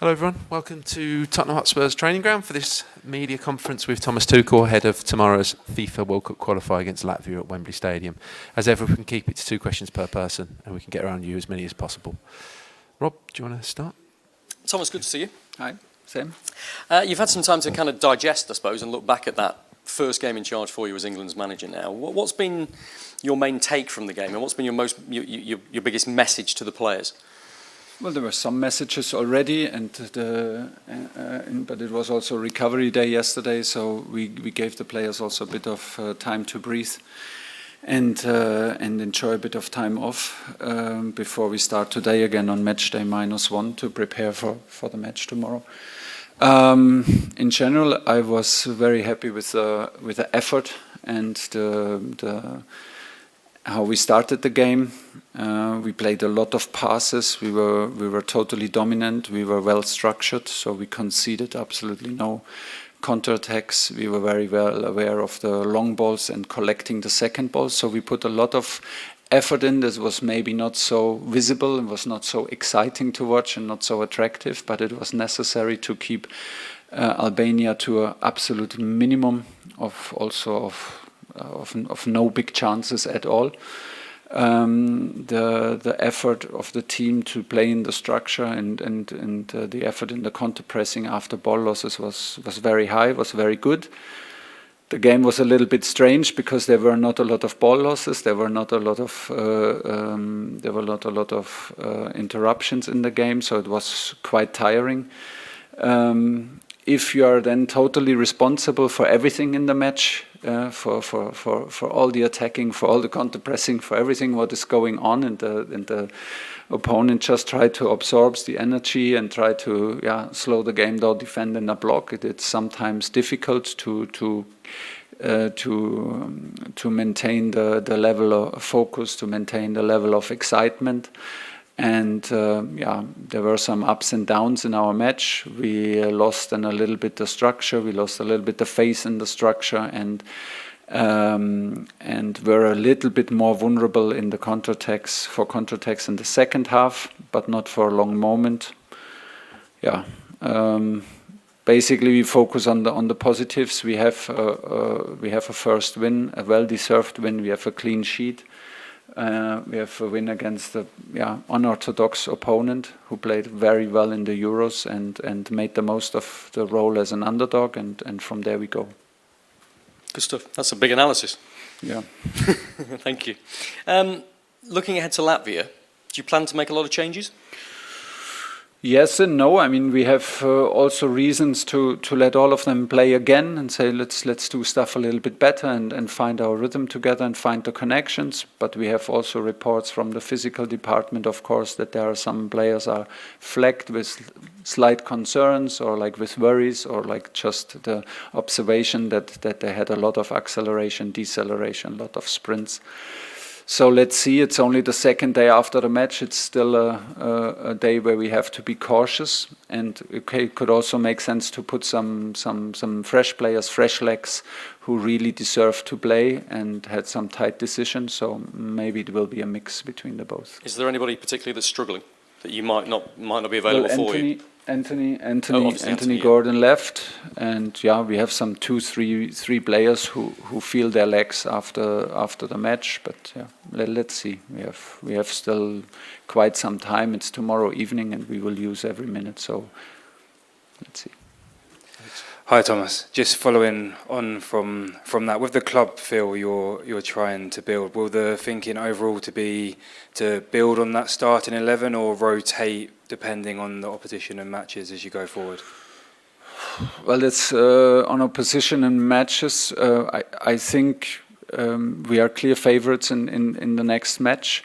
Hello everyone, welcome to Tottenham Hotspur's training ground for this media conference with Thomas Tuchel ahead of tomorrow's FIFA World Cup qualifier against Latvia at Wembley Stadium. As ever, we can keep it to 2 questions per person and we can get around you as many as possible. Rob, do you want to start? Thomas, good to see you. Hi, Sam. You've had some time to kind of digest, I suppose, and look back at that first game in charge for you as England's manager now. What's been your main take from the game and what's been your biggest message to the players? Well, there were some messages already, but it was also recovery day yesterday, so we gave the players also a bit of time to breathe and enjoy a bit of time off before we start today again on match day -1 to prepare for the match tomorrow. In general, I was very happy with the effort and how we started the game. We played a lot of passes. We were totally dominant. We were well structured, so we conceded absolutely no counterattacks. We were very well aware of the long balls and collecting the second ball. So we put a lot of effort in. This was maybe not so visible and was not so exciting to watch and not so attractive, but it was necessary to keep Albania to an absolute minimum of no big chances at all. The effort of the team to play in the structure and the effort in the counter pressing after ball losses was very high, was very good. The game was a little bit strange because there were not a lot of ball losses. There were not a lot of interruptions in the game, so it was quite tiring. If you are then totally responsible for everything in the match, for all the attacking, for all the counter pressing, for everything what is going on, and the opponent just try to absorb the energy and try to slow the game down, defend in a block. It's sometimes difficult to maintain the level of focus, to maintain the level of excitement. And there were some ups and downs in our match. We lost then a little bit the structure. We lost a little bit the faith in the structure, and were a little bit more vulnerable in the counterattacks in the second half, but not for a long moment. Basically, we focus on the positives. We have a first win, a well-deserved win. We have a clean sheet. We have a win against the unorthodox opponent who played very well in the Euros and made the most of the role as an underdog, and from there we go. Good stuff. That's a big analysis. Yeah. Thank you. Looking ahead to Latvia, do you plan to make a lot of changes? Yes and no. I mean, we have also reasons to let all of them play again and say let's do stuff a little bit better and find our rhythm together and find the connections. But we have also reports from the physical department, of course, that there are some players are flagged with slight concerns or like with worries or like just the observation that they had a lot of acceleration, deceleration, a lot of sprints. So let's see, it's only the second day after the match. It's still a day where we have to be cautious. And it could also make sense to put some fresh players, fresh legs, who really deserve to play and had some tight decisions. So maybe it will be a mix between the both. Is there anybody particularly that's struggling that you might not be available for you? Anthony Gordon left, and we have some three players who feel their legs after the match. But let's see. We have still quite some time. It's tomorrow evening, and we will use every minute. So let's see. Hi Thomas, just following on from that, with the club feel you're trying to build, will the thinking overall be to build on that starting 11 or rotate depending on the opposition and matches as you go forward? Well, it's on opposition and matches. I think we are clear favourites in the next match.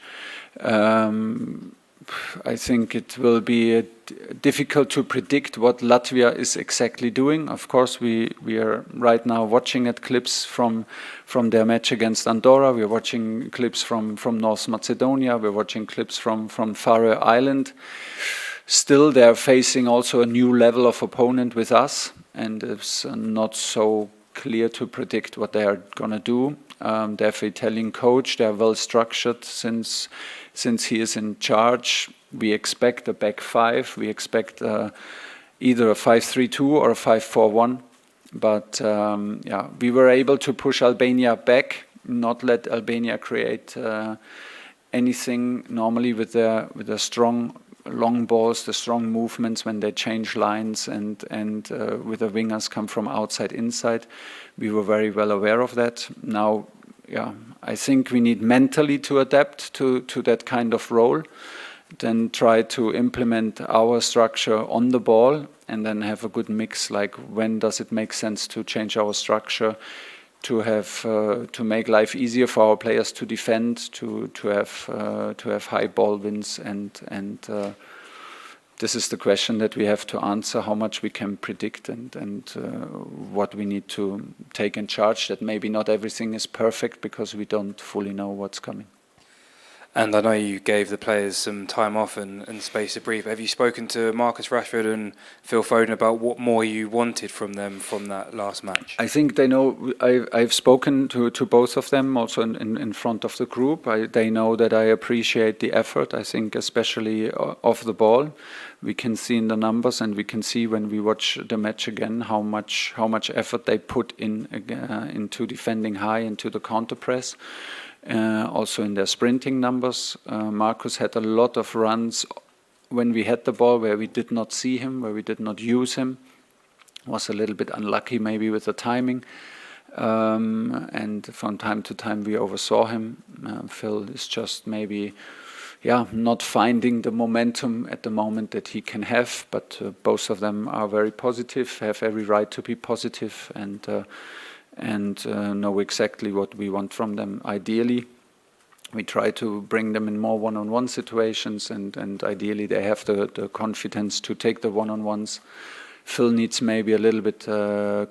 I think it will be difficult to predict what Latvia is exactly doing. Of course, we are right now watching at clips from their match against Andorra. We're watching clips from North Macedonia. We're watching clips from Faroe Island. Still, they're facing also a new level of opponent with us, and it's not so clear to predict what they are going to do. They have an Italian coach. They are well structured since he is in charge. We expect a back five. We expect either a 5-3-2 or a 5-4-1. But we were able to push Albania back, not let Albania create anything. Normally with the strong long balls, the strong movements when they change lines and with the wingers come from outside inside. We were very well aware of that. Now, I think we need mentally to adapt to that kind of role, then try to implement our structure on the ball and then have a good mix, like when does it make sense to change our structure, to have to make life easier for our players to defend, to have high ball wins, and this is the question that we have to answer: how much we can predict and what we need to take in charge. That maybe not everything is perfect because we don't fully know what's coming. And I know you gave the players some time off and space to breathe. Have you spoken to Marcus Rashford and Phil Foden about what more you wanted from them from that last match? I think they know. I've spoken to both of them also in front of the group. They know that I appreciate the effort. I think especially off the ball. We can see in the numbers, and we can see when we watch the match again how much effort they put into defending high, into the counter press. Also in their sprinting numbers. Marcus had a lot of runs when we had the ball where we did not see him, where we did not use him. Was a little bit unlucky maybe with the timing. And from time to time we oversaw him. Phil is just maybe not finding the momentum at the moment that he can have, but both of them are very positive, have every right to be positive, and know exactly what we want from them. Ideally, we try to bring them in more one-on-one situations, and ideally they have the confidence to take the one-on-ones. Phil needs maybe a little bit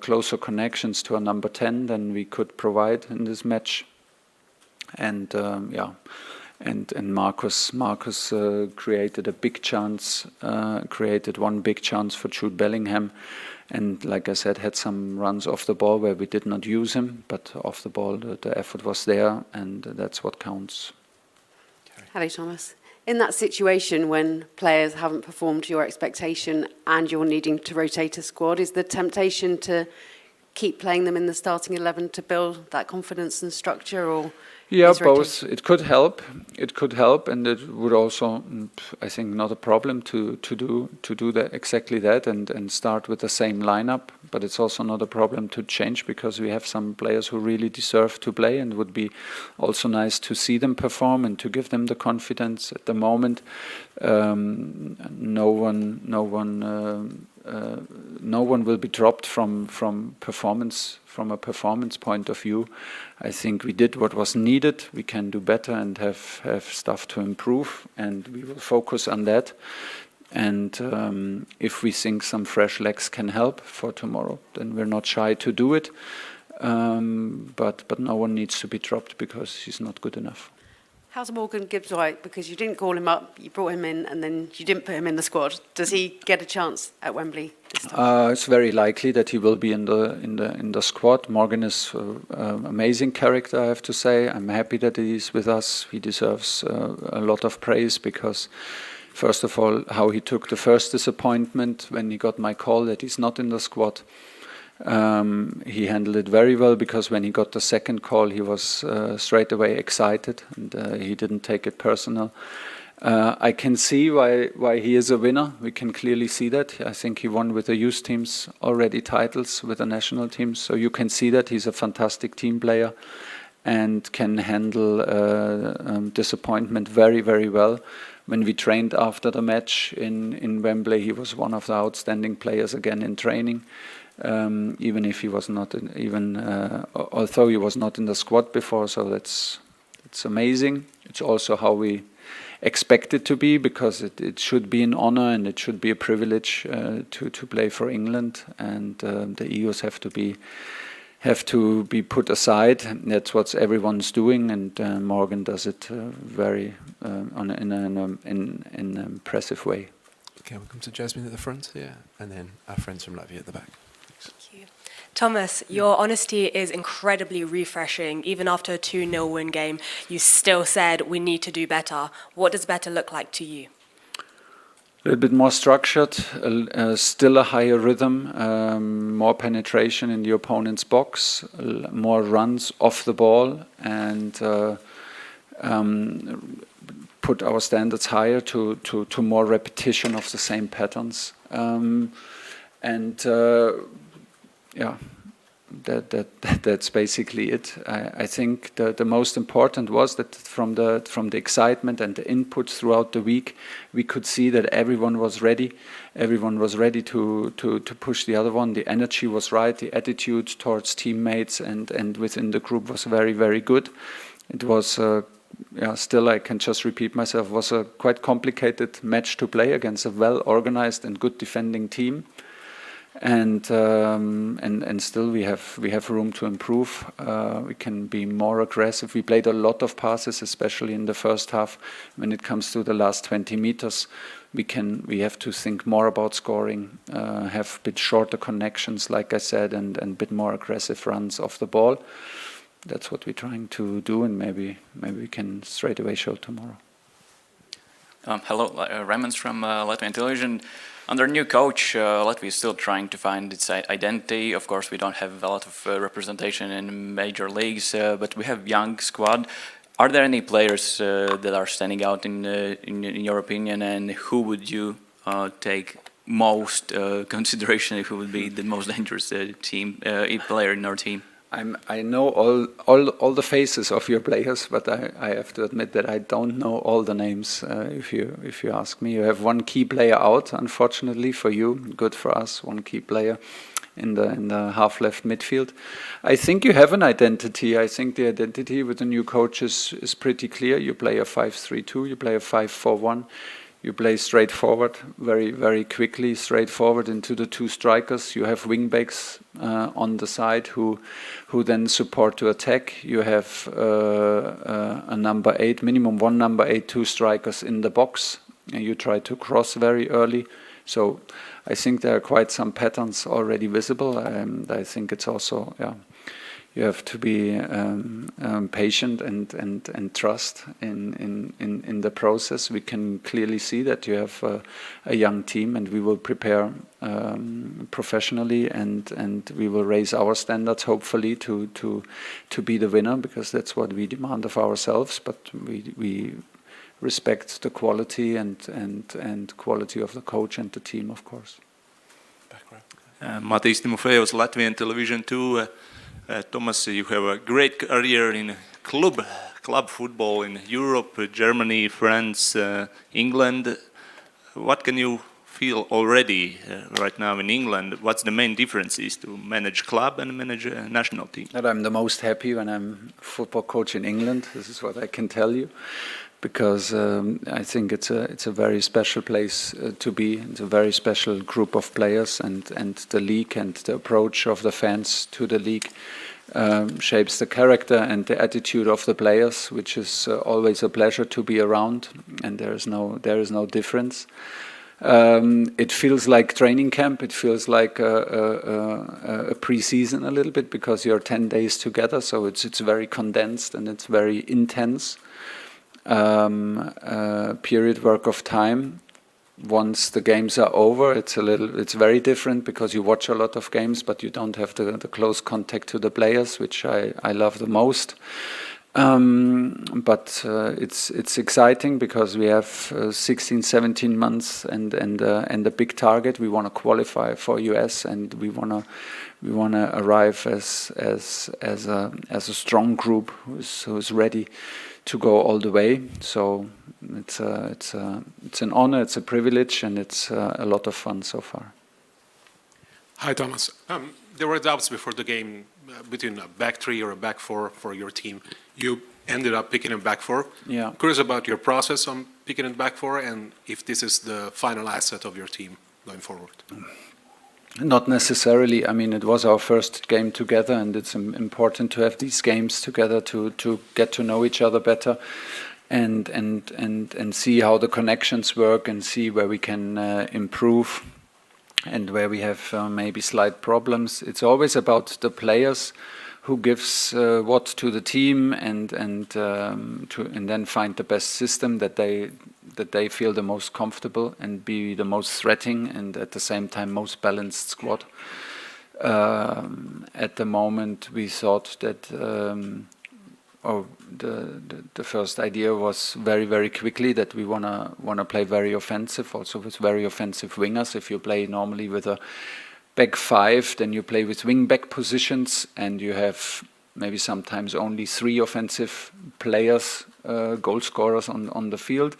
closer connections to a number 10 than we could provide in this match. And Marcus created a big chance, created one big chance for Jude Bellingham. And like I said, had some runs off the ball where we did not use him, but off the ball the effort was there, and that's what counts. Hello, Thomas. In that situation when players haven't performed to your expectation and you're needing to rotate a squad, is the temptation to keep playing them in the starting 11 to build that confidence and structure, or? Yeah, both. It could help. It could help, and it would also, I think, not a problem to do that exactly that and start with the same lineup. But it's also not a problem to change because we have some players who really deserve to play, and it would be also nice to see them perform and to give them the confidence. At the moment, no one will be dropped from performance. From a performance point of view, I think we did what was needed. We can do better and have stuff to improve, and we will focus on that. And if we think some fresh legs can help for tomorrow, then we're not shy to do it. But no one needs to be dropped because he's not good enough. How's Morgan Gibbs-White? Because you didn't call him up, you brought him in, and then you didn't put him in the squad. Does he get a chance at Wembley this time? It's very likely that he will be in the squad. Morgan is an amazing character, I have to say. I'm happy that he's with us. He deserves a lot of praise because, first of all, how he took the first disappointment when he got my call that he's not in the squad. He handled it very well because when he got the second call, he was straight away excited, and he didn't take it personal. I can see why he is a winner. We can clearly see that. I think he won with the youth teams already titles with the national teams, so you can see that he's a fantastic team player and can handle disappointment very, very well. When we trained after the match in Wembley, he was one of the outstanding players again in training. Even if he was not although he was not in the squad before, so it's amazing. It's also how we expect it to be, because it should be an honor and it should be a privilege to play for England, and the egos have to be put aside. That's what everyone's doing, and Morgan does it very in an impressive way. Okay, we'll come to Jasmine at the front here, and then our friends from Latvia at the back. Thank you. Thomas, your honesty is incredibly refreshing. Even after a 2-0 win game, you still said we need to do better. What does better look like to you? A little bit more structured, still a higher rhythm, more penetration in the opponent's box, more runs off the ball, and put our standards higher to more repetition of the same patterns. That's basically it. I think the most important was that from the excitement and the input throughout the week, we could see that everyone was ready. Everyone was ready to push the other one. The energy was right. The attitude towards teammates and within the group was very, very good. It was still, I can just repeat myself, was a quite complicated match to play against a well-organized and good defending team. And still we have room to improve. We can be more aggressive. We played a lot of passes, especially in the first half. When it comes to the last 20 meters, we have to think more about scoring, have a bit shorter connections, like I said, and a bit more aggressive runs off the ball. That's what we're trying to do, and maybe we can straight away show tomorrow. Hello, Raymond from Latvian television. Under new coach, Latvia is still trying to find its identity. Of course, we don't have a lot of representation in major leagues, but we have young squad. Are there any players that are standing out in your opinion, and who would you take most consideration? Who would be the most dangerous player in our team? I know all the faces of your players, but I have to admit that I don't know all the names. If you ask me, you have one key player out, unfortunately for you. Good for us, one key player in the half left midfield. I think you have an identity. I think the identity with the new coach is pretty clear. You play a 5-3-2. You play a 5-4-1. You play straight forward, very, very quickly, straight forward into the two strikers. You have wing-backs on the side who then support to attack. You have a number 8, minimum one number 8, two strikers in the box. And you try to cross very early. So I think there are quite some patterns already visible. I think it's also, you have to be patient and trust in the process. We can clearly see that you have a young team, and we will prepare professionally, and we will raise our standards hopefully to be the winner, because that's what we demand of ourselves. But we respect the quality and quality of the coach and the team, of course. Matīs Timofejovs, Latvian television too. Thomas, you have a great career in club football in Europe, Germany, France, England. What can you feel already right now in England? What's the main differences to manage club and manage a national team? That I'm the most happy when I'm football coach in England. This is what I can tell you, because I think it's a very special place to be. It's a very special group of players, and the league and the approach of the fans to the league shapes the character and the attitude of the players, which is always a pleasure to be around, and there is no difference. It feels like training camp. It feels like a pre-season a little bit, because you're 10 days together, so it's very condensed and it's very intense. Period work of time. Once the games are over, it's very different, because you watch a lot of games, but you don't have the close contact to the players, which I love the most. But it's exciting, because we have 16, 17 months and a big target. We want to qualify for US, and we want to arrive as a strong group who's ready to go all the way. So it's an honor, it's a privilege, and it's a lot of fun so far. Hi, Thomas. There were doubts before the game between a back three or a back four for your team. You ended up picking a back four. Yeah. Curious about your process on picking a back four, and if this is the final asset of your team going forward. Not necessarily. I mean, it was our first game together, and it's important to have these games together to get to know each other better, and see how the connections work, and see where we can improve, and where we have maybe slight problems. It's always about the players who gives what to the team, and then find the best system that they feel the most comfortable and be the most threatening and at the same time most balanced squad. At the moment, we thought that the first idea was very quickly that we wanna play very offensive, also with very offensive wingers. If you play normally with a back five, then you play with wing back positions, and you have maybe sometimes only 3 offensive players, goal scorers on the field.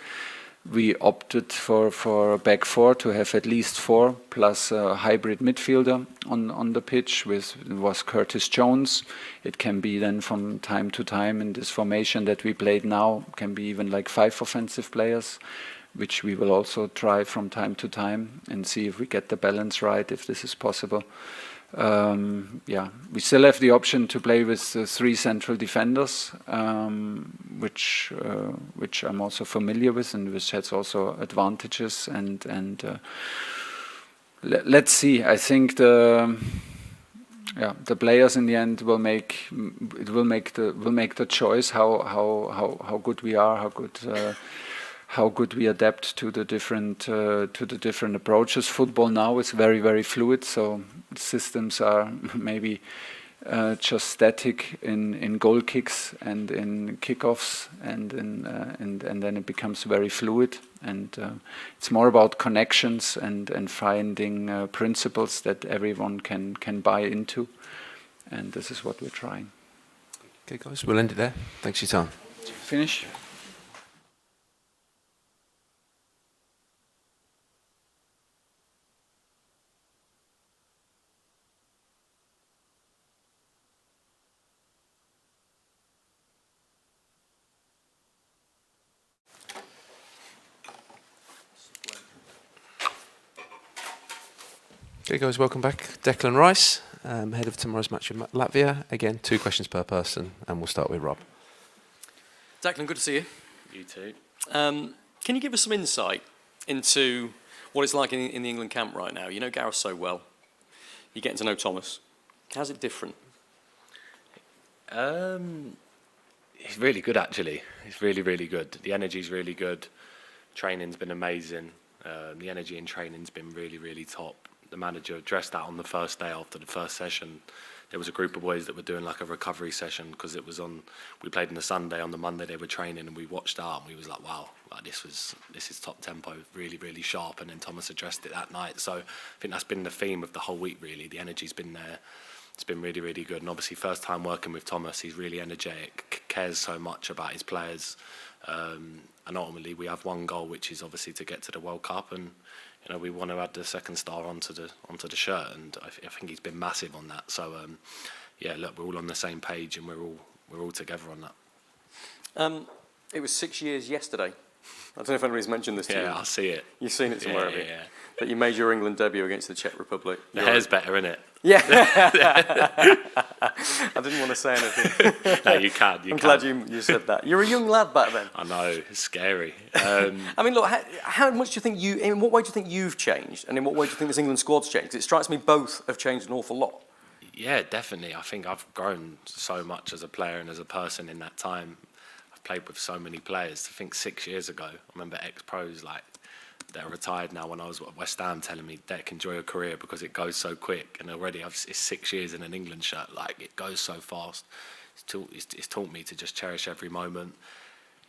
We opted for a back 4 to have at least 4 plus a hybrid midfielder on the pitch. Was Curtis Jones. It can be then from time to time in this formation that we played now, can be even like 5 offensive players, which we will also try from time to time and see if we get the balance right, if this is possible. We still have the option to play with 3 central defenders, which I'm also familiar with, and which has also advantages. And let's see. I think the players in the end will make the choice how good we are, how good we adapt to the different approaches. Football now is very fluid, so systems are maybe just static in goal kicks and in kickoffs, and then it becomes very fluid. And it's more about connections and finding principles that everyone can buy into. And this is what we're trying. Okay, guys, we'll end it there. Thanks for your time. Finish. Okay, guys, welcome back. Declan Rice, head of tomorrow's match with Latvia. Again, 2 questions per person, and we'll start with Rob. Declan, good to see you. You too. Can you give us some insight into what it's like in the England camp right now? You know Gareth so well. You're getting to know Thomas. How's it different? It's really good, actually. It's really good. The energy's really good. Training's been amazing. The energy in training's been really top. The manager addressed that on the first day after the first session. There was a group of boys that were doing like a recovery session because it was on. We played on the Sunday. On the Monday they were training, and we watched that, and we was like, wow, like this is top tempo, really sharp. And then Thomas addressed it that night. So I think that's been the theme of the whole week. Really, the energy's been there. It's been really good. And obviously, first time working with Thomas, he's really energetic, cares so much about his players. And ultimately, we have one goal, which is obviously to get to the World Cup, and you know we want to add the second star onto the shirt, and I think he's been massive on that. So look, we're all on the same page, and we're all together on that. It was 6 years yesterday. I don't know if anybody's mentioned this to you. Yeah, I see it. You've seen it somewhere, have you? Yeah. That you made your England debut against the Czech Republic. The hair's better, isn't it? Yeah. I didn't want to say anything. No, you can. I'm glad you said that. You're a young lad back then. I know, it's scary. I mean, look, how much do you think in what way do you think you've changed, and in what way do you think this England squad's changed? 'Cause it strikes me both have changed an awful lot. Yeah, definitely. I think I've grown so much as a player and as a person in that time. I've played with so many players. I think 6 years ago, I remember ex-pros like that are retired now when I was at West Ham telling me, Dec, enjoy your career because it goes so quick. And already it's 6 years in an England shirt. Like, it goes so fast. It's taught me to just cherish every moment.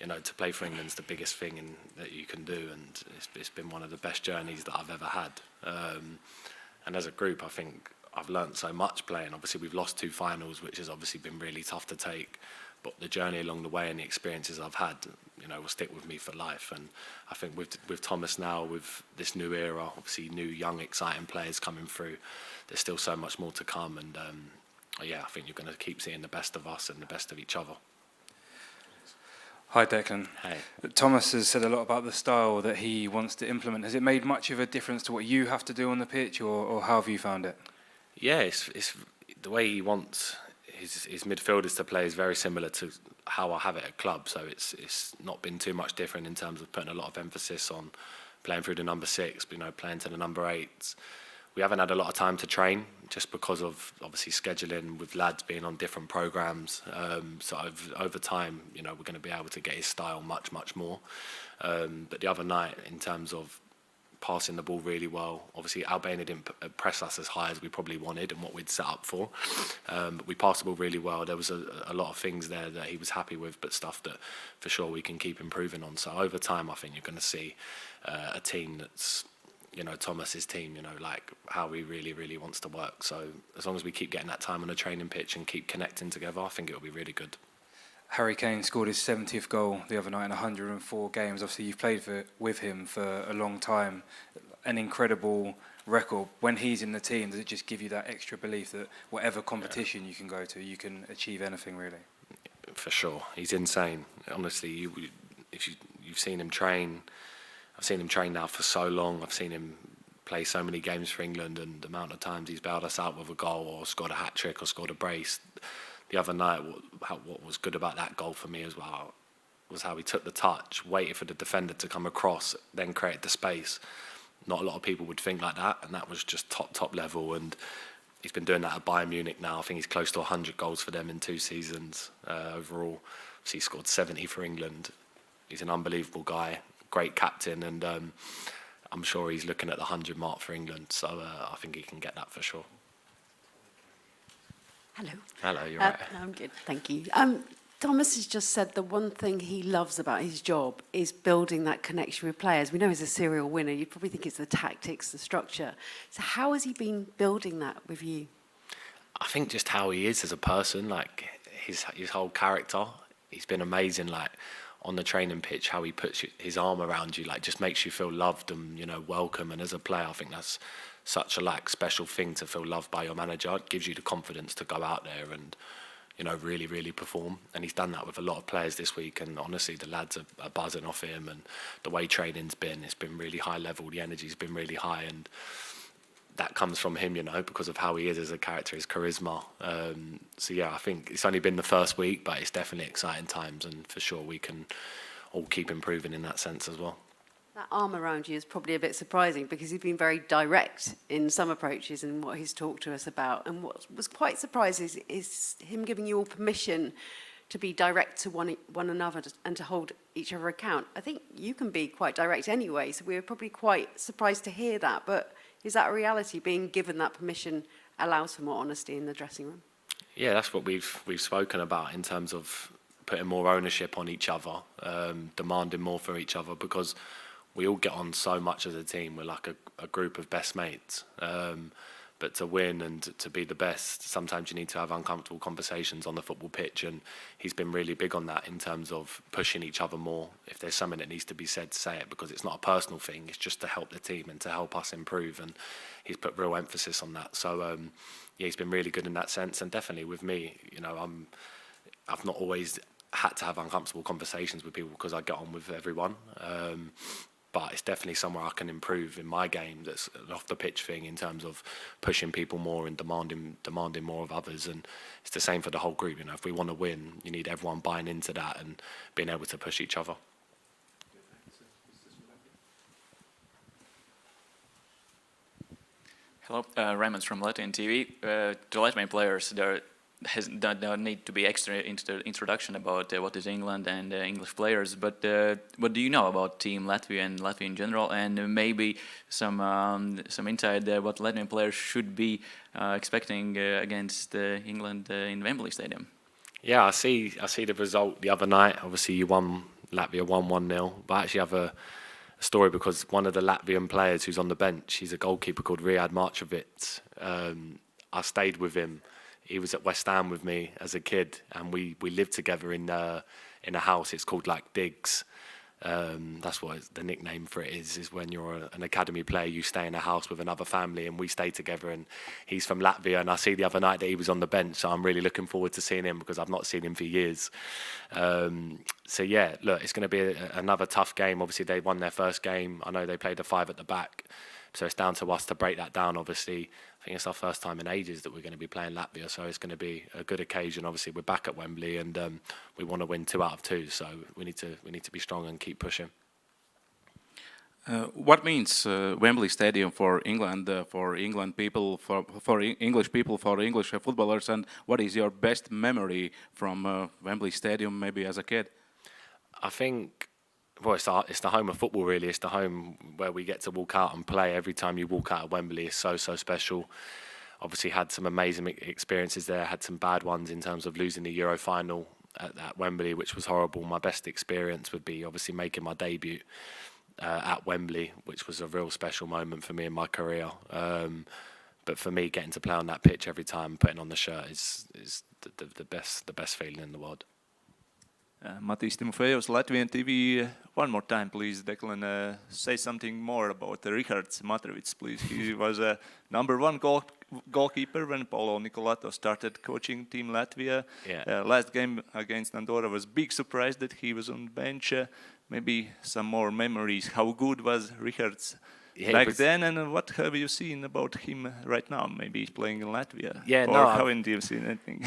You know, to play for England's the biggest thing that you can do, and it's been one of the best journeys that I've ever had. And as a group, I think I've learnt so much playing. Obviously, we've lost 2 finals, which has obviously been really tough to take. But the journey along the way and the experiences I've had, you know, will stick with me for life. And I think with Thomas now, with this new era, obviously new, young, exciting players coming through, there's still so much more to come. And I think you're going to keep seeing the best of us and the best of each other. Hi, Declan. Hey. Thomas has said a lot about the style that he wants to implement. Has it made much of a difference to what you have to do on the pitch, or how have you found it? Yeah, it's the way he wants his midfielders to play is very similar to how I have it at club. So it's not been too much different in terms of putting a lot of emphasis on playing through the number 6, you know, playing to the number 8s. we haven't had a lot of time to train just because of obviously scheduling with lads being on different programs. So over time, you know, we're going to be able to get his style much more. But the other night, in terms of passing the ball really well, obviously Albania didn't press us as high as we probably wanted and what we'd set up for. But we passed the ball really well. There was a lot of things there that he was happy with, but stuff that for sure we can keep improving on. So over time, I think you're going to see a team that's, you know, Thomas's team, you know, like how he really wants to work. So as long as we keep getting that time on the training pitch and keep connecting together, I think it'll be really good. Harry Kane scored his 70th goal the other night in 104 games. Obviously, you've played with him for a long time. An incredible record. When he's in the team, does it just give you that extra belief that whatever competition you can go to, you can achieve anything, really? For sure. He's insane. Honestly, if you've seen him train, I've seen him train now for so long. I've seen him play so many games for England, and the amount of times he's bailed us out with a goal or scored a hat-trick or scored a brace. The other night, what was good about that goal for me as well was how he took the touch, waited for the defender to come across, then created the space. Not a lot of people would think like that, and that was just top level. And he's been doing that at Bayern Munich now. I think he's close to 100 goals for them in 2 seasons overall. So he scored 70 for England. He's an unbelievable guy, great captain, and I'm sure he's looking at the 100 mark for England. So I think he can get that for sure. Hello. Hello, you're right. No, I'm good, thank you. Thomas has just said the one thing he loves about his job is building that connection with players. We know he's a serial winner. You probably think it's the tactics, the structure. So how has he been building that with you? I think just how he is as a person, like his whole character. He's been amazing, like on the training pitch, how he puts his arm around you, like just makes you feel loved and, you know, welcome. And as a player, I think that's such a like special thing to feel loved by your manager. It gives you the confidence to go out there and, you know, really perform. And he's done that with a lot of players this week. And honestly, the lads are buzzing off him. And the way training's been, it's been really high level. The energy's been really high. And that comes from him, you know, because of how he is as a character, his charisma. So yeah, I think it's only been the first week, but it's definitely exciting times. And for sure, we can all keep improving in that sense as well. That arm around you is probably a bit surprising because he's been very direct in some approaches and what he's talked to us about. And what was quite surprising is him giving you all permission to be direct to one another and to hold each other account. I think you can be quite direct anyway, so we were probably quite surprised to hear that. But is that a reality? Being given that permission allows for more honesty in the dressing room? Yeah, that's what we've spoken about in terms of putting more ownership on each other, demanding more for each other, because we all get on so much as a team. We're like a group of best mates. But to win and to be the best, sometimes you need to have uncomfortable conversations on the football pitch. And he's been really big on that in terms of pushing each other more. If there's something that needs to be said, say it, because it's not a personal thing. It's just to help the team and to help us improve. And he's put real emphasis on that. So, yeah, he's been really good in that sense. And definitely with me, you know, I've not always had to have uncomfortable conversations with people because I get on with everyone. But it's definitely somewhere I can improve in my game. That's an off the pitch thing in terms of pushing people more and demanding more of others. And it's the same for the whole group. You know, if we want to win, you need everyone buying into that and being able to push each other. Hello, Raymond from Latvian TV. The Latvian players, there need to be extra introduction about what is England and English players. But what do you know about Team Latvia and Latvia in general, and maybe some insight what Latvian players should be expecting against England in Wembley Stadium? Yeah, I see the result the other night. Obviously, Latvia won 1-0. But I actually have a story because one of the Latvian players who's on the bench, he's a goalkeeper called Riyad Markovic. I stayed with him. He was at West Ham with me as a kid, and we lived together in a house. It's called like Digs. That's what the nickname for it is when you're an academy player, you stay in a house with another family, and we stay together. And he's from Latvia, and I see the other night that he was on the bench, so I'm really looking forward to seeing him because I've not seen him for years. So yeah, look, it's going to be another tough game. Obviously, they won their first game. I know they played a 5 at the back. So it's down to us to break that down, obviously. I think it's our first time in ages that we're going to be playing Latvia, so it's going to be a good occasion. Obviously, we're back at Wembley, and we want to win 2 out of 2, so we need to be strong and keep pushing. What means Wembley Stadium for England, for England people, for English people, for English footballers, and what is your best memory from Wembley Stadium, maybe as a kid? I think, well, it's the home of football, really. It's the home where we get to walk out and play. Every time you walk out of Wembley, it's so special. Obviously, had some amazing experiences there. Had some bad ones in terms of losing the Euro final at Wembley, which was horrible. My best experience would be obviously making my debut at Wembley, which was a real special moment for me in my career. But for me, getting to play on that pitch every time, putting on the shirt, is the best feeling in the world. Matis Timofejos, Latvian TV. One more time, please, Declan. Say something more about Rihards Matrovics, please. He was a #1 goalkeeper when Paulo Nicolato started coaching Team Latvia. Yeah. Last game against Andorra was big surprise that he was on bench. Maybe some more memories. How good was Rihards back then, and what have you seen about him right now? Maybe he's playing in Latvia. Yeah, or no, haven't you seen anything?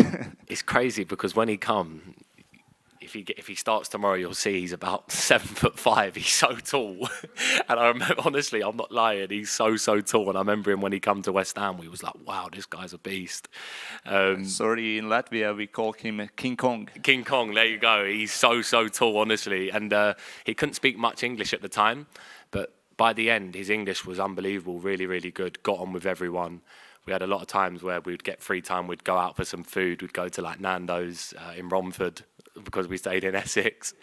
It's crazy because when he comes, if he starts tomorrow, you'll see he's about 7'5". He's so tall, and I remember, honestly, I'm not lying. He's so tall, and I remember him when he come to West Ham. We was like, wow, this guy's a beast. Sorry, in Latvia we call him King Kong. King Kong, there you go. He's so tall, honestly, and he couldn't speak much English at the time, but by the end, his English was unbelievable, really good. Got on with everyone. We had a lot of times where we'd get free time, we'd go out for some food, we'd go to like Nando's in Romford, because we stayed in Essex,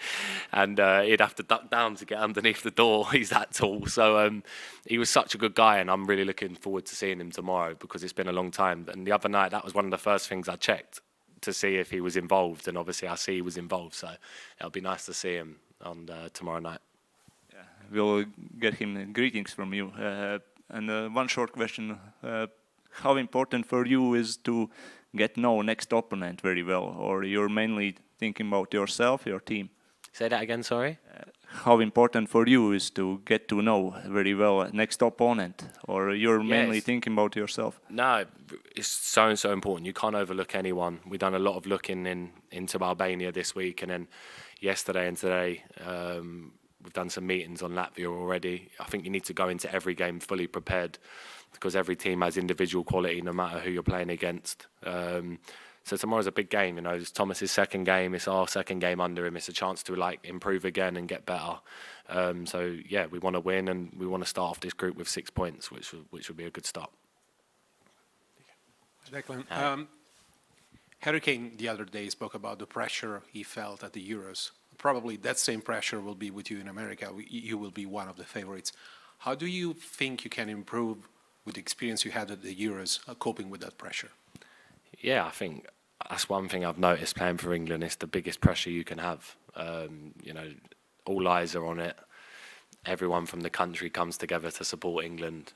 and he'd have to duck down to get underneath the door. He's that tall. So he was such a good guy, and I'm really looking forward to seeing him tomorrow because it's been a long time. And the other night, that was one of the first things I checked to see if he was involved, and obviously I see he was involved, so it'll be nice to see him on tomorrow night. Yeah, we'll get him greetings from you. And one short question. How important for you is to get know next opponent very well, or you're mainly thinking about yourself, your team? Say that again, sorry? How important for you is to get to know very well next opponent, or you're mainly thinking about yourself? No, it's so important. You can't overlook anyone. We've done a lot of looking into Albania this week, and then yesterday and today we've done some meetings on Latvia already. I think you need to go into every game fully prepared because every team has individual quality no matter who you're playing against. So tomorrow's a big game, you know. It's Thomas's second game. It's our second game under him. It's a chance to like improve again and get better. So yeah, we want to win and we want to start off this group with 6 points, which would be a good start. Declan, Harry Kane the other day spoke about the pressure he felt at the Euros. Probably that same pressure will be with you in America. You will be one of the favorites. How do you think you can improve with the experience you had at the Euros, coping with that pressure? Yeah, I think that's one thing I've noticed playing for England. It's the biggest pressure you can have. You know, all eyes are on it. Everyone from the country comes together to support England.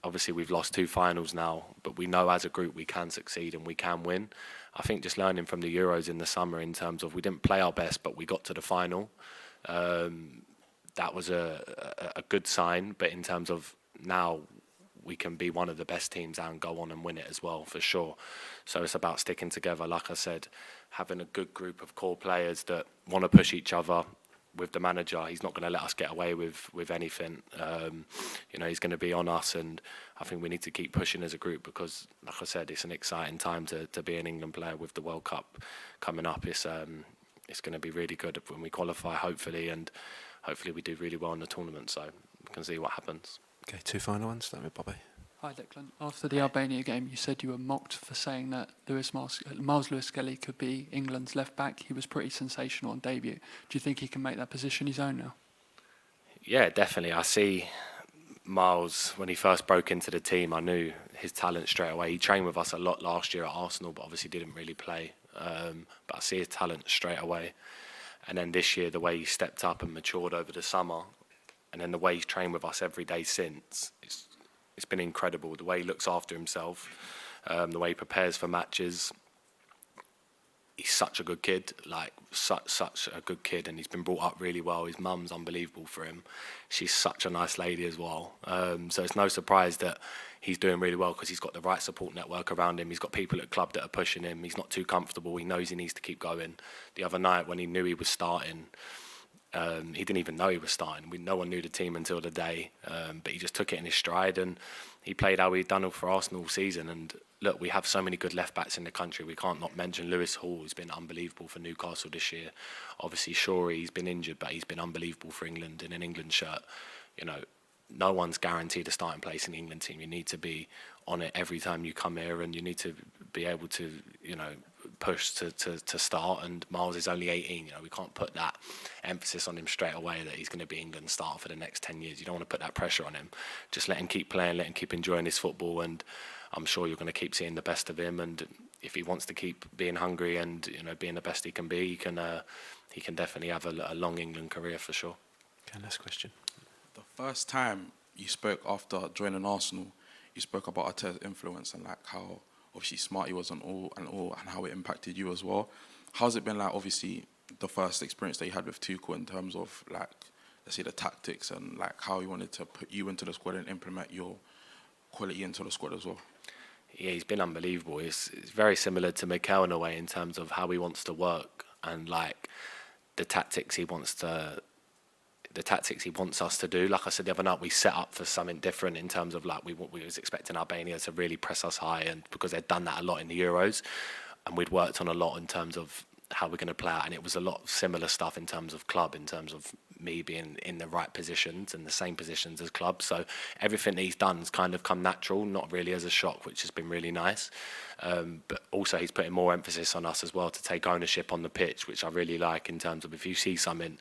Obviously, we've lost 2 finals now, but we know as a group we can succeed and we can win. I think just learning from the Euros in the summer in terms of we didn't play our best, but we got to the final. That was a good sign, but in terms of now we can be one of the best teams and go on and win it as well, for sure. So it's about sticking together, like I said, having a good group of core players that want to push each other. With the manager, he's not going to let us get away with anything. You know, he's going to be on us, and I think we need to keep pushing as a group because, like I said, it's an exciting time to be an England player with the World Cup coming up. It's going to be really good when we qualify, hopefully, and hopefully we do really well in the tournament, so we can see what happens. Okay, 2 final ones. Start with Bobby. Hi, Declan. After the Albania game, you said you were mocked for saying that Miles Lewis-Skelly could be England's left back. He was pretty sensational on debut. Do you think he can make that position his own now? Yeah, definitely. I see Miles, when he first broke into the team, I knew his talent straight away. He trained with us a lot last year at Arsenal, but obviously didn't really play. But I see his talent straight away. And then this year, the way he stepped up and matured over the summer, and then the way he's trained with us every day since, it's been incredible. The way he looks after himself, the way he prepares for matches. He's such a good kid, like such a good kid, and he's been brought up really well. His mum's unbelievable for him. She's such a nice lady as well. So it's no surprise that he's doing really well because he's got the right support network around him. He's got people at club that are pushing him. He's not too comfortable. He knows he needs to keep going. The other night when he knew he was starting, He didn't even know he was starting. No one knew the team until the day, but he just took it in his stride and he played how he'd done for Arsenal all season. And look, we have so many good left backs in the country. We can't not mention Lewis Hall, who's been unbelievable for Newcastle this year. Obviously, Shorey, he's been injured, but he's been unbelievable for England in an England shirt. You know, no one's guaranteed a starting place in the England team. You need to be on it every time you come here, and you need to be able to, you know, push to start. And Miles is only 18. You know, we can't put that emphasis on him straight away that he's going to be England's starter for the next 10 years. You don't want to put that pressure on him. Just let him keep playing, let him keep enjoying his football, and I'm sure you're going to keep seeing the best of him. And if he wants to keep being hungry and, you know, being the best he can be, he can definitely have a long England career for sure. Okay, next question. The first time you spoke after joining Arsenal, you spoke about Arteta's influence and like how obviously smart he was and how it impacted you as well. How's it been like, obviously, the first experience that you had with Tuchel in terms of like, let's say the tactics and like how he wanted to put you into the squad and implement your quality into the squad as well? Yeah, he's been unbelievable. It's very similar to Mikel in a way in terms of how he wants to work and like the tactics he wants us to do. Like I said the other night, we set up for something different in terms of like we was expecting Albania to really press us high, and because they'd done that a lot in the Euros, and we'd worked on a lot in terms of how we're going to play out, and it was a lot of similar stuff in terms of club, in terms of me being in the right positions and the same positions as club. So everything he's done's kind of come natural, not really as a shock, which has been really nice. But also he's putting more emphasis on us as well to take ownership on the pitch, which I really like, in terms of if you see something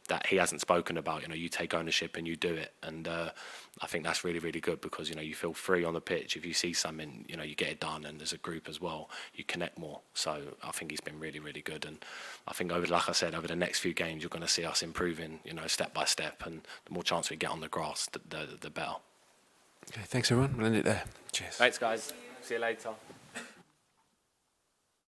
that he hasn't spoken about, you know, you take ownership and you do it. And I think that's really, really good because, you know, you feel free on the pitch. If you see something, you know, you get it done, and as a group as well, you connect more. So I think he's been really, really good. And I think like I said, over the next few games, you're going to see us improving, you know, step by step. And the more chance we get on the grass, the better. Okay, thanks everyone. We'll end it there. Cheers. Thanks, guys. See you later.